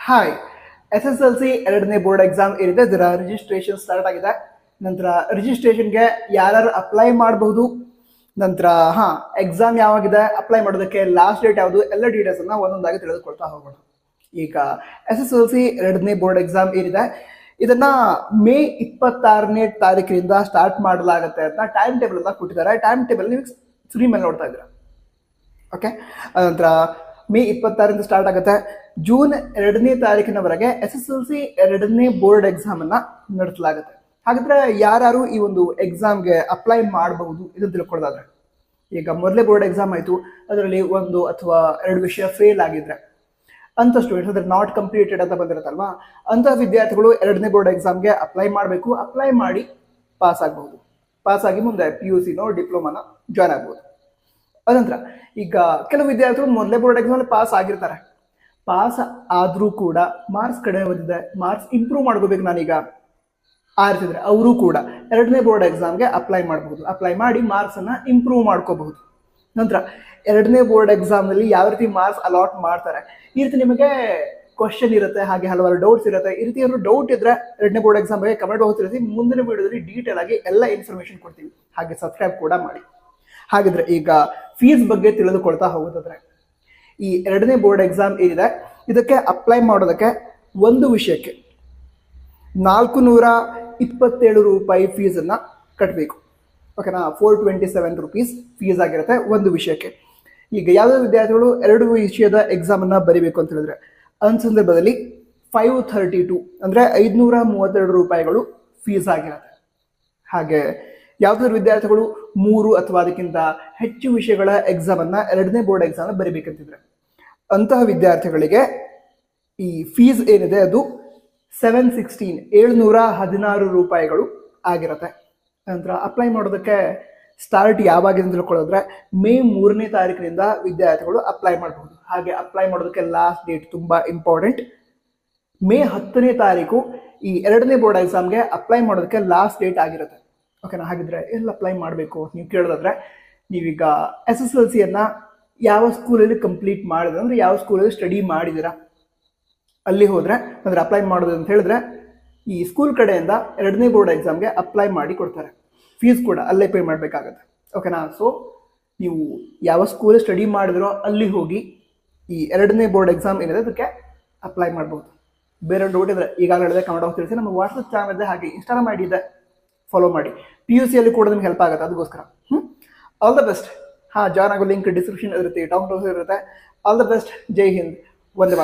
Hi, S S L C ಎರಡನೇ board exam ಏನಿದೆ ಇದರ ರಿಜಿಸ್ಟ್ರೇಷನ್ ಸ್ಟಾರ್ಟ್ ಆಗಿದೆ. ನಂತರ ರಿಜಿಸ್ಟ್ರೇಷನ್ಗೆ ಯಾರು ಅಪ್ಲೈ ಮಾಡಬಹುದು, ನಂತರ ಎಕ್ಸಾಮ್ ಯಾವಾಗಿದೆ, ಅಪ್ಲೈ ಮಾಡೋದಕ್ಕೆ ಲಾಸ್ಟ್ ಡೇಟ್ ಯಾವುದು, ಎಲ್ಲ ಡೀಟೇಲ್ಸ್ ಅನ್ನ ಒಂದೊಂದಾಗಿ ತಿಳಿದುಕೊಳ್ತಾ ಹೋಗೋಣ. ಈಗ ಎಸ್ ಎಸ್ ಎಲ್ ಸಿ ಎರಡನೇ ಬೋರ್ಡ್ ಎಕ್ಸಾಮ್ ಏನಿದೆ ಇದನ್ನ ಮೇ 26ನೇ ತಾರೀಕಿನಿಂದ ಸ್ಟಾರ್ಟ್ ಮಾಡಲಾಗುತ್ತೆ ಅಂತ ಟೈಮ್ ಟೇಬಲ್ ಅನ್ನ ಕೊಟ್ಟಿದ್ದಾರೆ. ಟೈಮ್ ಟೇಬಲ್ ನೀವು ಸ್ಕ್ರೀನ್ ಮೇಲೆ ನೋಡ್ತಾ ಇದ್ದೀರಾ. ಓಕೆ, ನಂತರ ಮೇ 26ರಿಂದ ಸ್ಟಾರ್ಟ್ ಆಗುತ್ತೆ. ಜೂನ್ 2ನೇ ತಾರೀಕಿನವರೆಗೆ ಎಸ್ ಎಸ್ ಎಲ್ ಸಿ ಎರಡನೇ ಬೋರ್ಡ್ ಎಕ್ಸಾಮ್ ಅನ್ನ ನಡೆಸಲಾಗುತ್ತೆ. ಹಾಗಾದ್ರೆ ಯಾರು ಈ ಒಂದು ಎಕ್ಸಾಮ್ಗೆ ಅಪ್ಲೈ ಮಾಡಬಹುದು ಇದನ್ನು ತಿಳ್ಕೊಳ್ಳೋದಾದ್ರೆ, ಈಗ ಮೊದಲೇ ಬೋರ್ಡ್ ಎಕ್ಸಾಮ್ ಆಯಿತು, ಅದರಲ್ಲಿ 1 ಅಥವಾ 2 ವಿಷಯ ಫೇಲ್ ಆಗಿದ್ರೆ ಅಂತ ಸ್ಟೂಡೆಂಟ್ಸ್ ಅಂದ್ರೆ ನಾಟ್ ಕಂಪ್ಲೀಟೆಡ್ ಅಂತ ಬಂದಿರುತ್ತಲ್ವಾ, ಅಂತ ವಿದ್ಯಾರ್ಥಿಗಳು ಎರಡನೇ ಬೋರ್ಡ್ ಎಕ್ಸಾಮ್ಗೆ ಅಪ್ಲೈ ಮಾಡಬೇಕು. ಅಪ್ಲೈ ಮಾಡಿ ಪಾಸ್ ಆಗಬಹುದು. ಪಾಸ್ ಆಗಿ ಮುಂದೆ PUC ಡಿಪ್ಲೊಮಾನ ಜಾಯ್ನ್ ಆಗ್ಬೋದು. ಅದಂತರ ಈಗ ಕೆಲವು ವಿದ್ಯಾರ್ಥಿಗಳು ಮೊದಲೇ ಬೋರ್ಡ್ ಎಕ್ಸಾಮ್ ಪಾಸ್ ಆಗಿರ್ತಾರೆ. ಪಾಸ್ ಆದ್ರೂ ಕೂಡ ಮಾರ್ಕ್ಸ್ ಕಡಿಮೆ ಬಂದಿದೆ, ಮಾರ್ಕ್ಸ್ ಇಂಪ್ರೂವ್ ಮಾಡ್ಕೋಬೇಕು ನಾನೀಗ ಆರ್ತಿದ್ರೆ ಅವರು ಕೂಡ ಎರಡನೇ ಬೋರ್ಡ್ ಎಕ್ಸಾಮ್ಗೆ ಅಪ್ಲೈ ಮಾಡಬಹುದು. ಅಪ್ಲೈ ಮಾಡಿ ಮಾರ್ಕ್ಸ್ ಅನ್ನ ಇಂಪ್ರೂವ್ ಮಾಡ್ಕೋಬಹುದು. ನಂತರ ಎರಡನೇ ಬೋರ್ಡ್ ಎಕ್ಸಾಮ್ ನಲ್ಲಿ ಯಾವ ರೀತಿ ಮಾರ್ಕ್ಸ್ ಅಲಾಟ್ ಮಾಡ್ತಾರೆ, ಈ ರೀತಿ ನಿಮಗೆ ಕ್ವಶನ್ ಇರುತ್ತೆ, ಹಾಗೆ ಹಲವಾರು ಡೌಟ್ಸ್ ಇರುತ್ತೆ. ಈ ರೀತಿ ಏನಾದ್ರು ಡೌಟ್ ಇದ್ರೆ ಎರಡನೇ ಬೋರ್ಡ್ ಎಕ್ಸಾಮ್ ಬಗ್ಗೆ ಕಮೆಂಟ್ ಬಾಕ್ಸ್ ತಿಳಿಸಿ. ಮುಂದಿನ ವಿಡಿಯೋದಲ್ಲಿ ಡೀಟೇಲ್ ಆಗಿ ಎಲ್ಲ ಇನ್ಫಾರ್ಮೇಶನ್ ಕೊಡ್ತೀವಿ. ಹಾಗೆ ಸಬ್ಸ್ಕ್ರೈಬ್ ಕೂಡ ಮಾಡಿ. ಹಾಗಿದ್ರೆ ಈಗ ಫೀಸ್ ಬಗ್ಗೆ ತಿಳಿದುಕೊಳ್ತಾ ಹೋಗೋದಾದ್ರೆ, ಈ ಎರಡನೇ ಬೋರ್ಡ್ ಎಕ್ಸಾಮ್ ಏನಿದೆ ಇದಕ್ಕೆ ಅಪ್ಲೈ ಮಾಡೋದಕ್ಕೆ ಒಂದು ವಿಷಯಕ್ಕೆ 427 ರೂಪಾಯಿ ಫೀಸನ್ನು ಕಟ್ಟಬೇಕು. ಓಕೆನಾ, 427 ರೂಪೀಸ್ ಫೀಸ್ ಆಗಿರುತ್ತೆ ಒಂದು ವಿಷಯಕ್ಕೆ. ಈಗ ಯಾವುದೇ ವಿದ್ಯಾರ್ಥಿಗಳು 2 ವಿಷಯದ ಎಕ್ಸಾಮನ್ನು ಬರೀಬೇಕು ಅಂತ ಹೇಳಿದ್ರೆ ಅಂಥ ಸಂದರ್ಭದಲ್ಲಿ 532 ಅಂದರೆ 532 ರೂಪಾಯಿಗಳು ಫೀಸ್ ಆಗಿರುತ್ತೆ. ಹಾಗೆ ಯಾವುದಾದ್ರು ವಿದ್ಯಾರ್ಥಿಗಳು 3 ಅಥವಾ ಅದಕ್ಕಿಂತ ಹೆಚ್ಚು ವಿಷಯಗಳ ಎಕ್ಸಾಮನ್ನು ಎರಡನೇ ಬೋರ್ಡ್ ಎಕ್ಸಾಮ್ ಬರೀಬೇಕಂತಿದ್ರೆ ಅಂತಹ ವಿದ್ಯಾರ್ಥಿಗಳಿಗೆ ಈ ಫೀಸ್ ಏನಿದೆ ಅದು 716 ರೂಪಾಯಿಗಳು ಆಗಿರುತ್ತೆ. ನಂತರ ಅಪ್ಲೈ ಮಾಡೋದಕ್ಕೆ ಸ್ಟಾರ್ಟ್ ಯಾವಾಗ ಅಂತ ತಿಳ್ಕೊಳ್ಳೋದ್ರೆ ಮೇ 3ನೇ ತಾರೀಕಿನಿಂದ ವಿದ್ಯಾರ್ಥಿಗಳು ಅಪ್ಲೈ ಮಾಡಬಹುದು. ಹಾಗೆ ಅಪ್ಲೈ ಮಾಡೋದಕ್ಕೆ ಲಾಸ್ಟ್ ಡೇಟ್ ತುಂಬ ಇಂಪಾರ್ಟೆಂಟ್. ಮೇ 10ನೇ ತಾರೀಕು ಈ ಎರಡನೇ ಬೋರ್ಡ್ ಎಕ್ಸಾಮ್ಗೆ ಅಪ್ಲೈ ಮಾಡೋದಕ್ಕೆ ಲಾಸ್ಟ್ ಡೇಟ್ ಆಗಿರುತ್ತೆ. ಓಕೆನಾ, ಹಾಗಿದ್ರೆ ಎಲ್ಲಿ ಅಪ್ಲೈ ಮಾಡಬೇಕು ನೀವು ಕೇಳೋದಾದ್ರೆ, ನೀವೀಗ SSLC ಯಾವ ಸ್ಕೂಲಲ್ಲಿ ಕಂಪ್ಲೀಟ್ ಮಾಡಿದ್ರೆ ಅಂದರೆ ಯಾವ ಸ್ಕೂಲಲ್ಲಿ ಸ್ಟಡಿ ಮಾಡಿದ್ದೀರಾ ಅಲ್ಲಿ ಹೋದರೆ ಅಂದರೆ ಅಪ್ಲೈ ಮಾಡೋದು ಅಂತ ಹೇಳಿದ್ರೆ ಈ ಸ್ಕೂಲ್ ಕಡೆಯಿಂದ ಎರಡನೇ ಬೋರ್ಡ್ ಎಕ್ಸಾಮ್ಗೆ ಅಪ್ಲೈ ಮಾಡಿ ಕೊಡ್ತಾರೆ. ಫೀಸ್ ಕೂಡ ಅಲ್ಲೇ ಪೇ ಮಾಡಬೇಕಾಗತ್ತೆ. ಓಕೆನಾ, ಸೊ ನೀವು ಯಾವ ಸ್ಕೂಲ್ ಸ್ಟಡಿ ಮಾಡಿದ್ರೋ ಅಲ್ಲಿ ಹೋಗಿ ಈ ಎರಡನೇ ಬೋರ್ಡ್ ಎಕ್ಸಾಮ್ ಏನಿದೆ ಅದಕ್ಕೆ ಅಪ್ಲೈ ಮಾಡ್ಬೋದು. ಬೇರೆ ಡೌಟ್ ಇದ್ರೆ ಈಗಾಗಲೇ ಹೇಳಿದೆ ಕಮೆಂಟ್ ಬಾಕ್ಸ್ ತಿಳಿಸಿ. ನಮ್ಮ ವಾಟ್ಸಪ್ ಚಾನಲ್ ಇದೆ, ಹಾಗೆ ಇನ್ಸ್ಟಾಗ್ರಾಮ್ ID ಇದೆ, ಫಾಲೋ ಮಾಡಿ. PUC ಅಲ್ಲಿ ಕೂಡ ನಿಮ್ಗೆ ಹೆಲ್ಪ್ ಆಗುತ್ತೆ, ಅದಕ್ಕೋಸ್ಕರ ಆಲ್ ದ ಬೆಸ್ಟ್. ಜಾಯ್ನ್ ಆಗೋ ಲಿಂಕ್ ಡಿಸ್ಕ್ರಿಪ್ಷನ್ ಇರುತ್ತೆ, ಟಾಪ್ ಇರುತ್ತೆ. All the best. Jai Hind, Vande Mataram.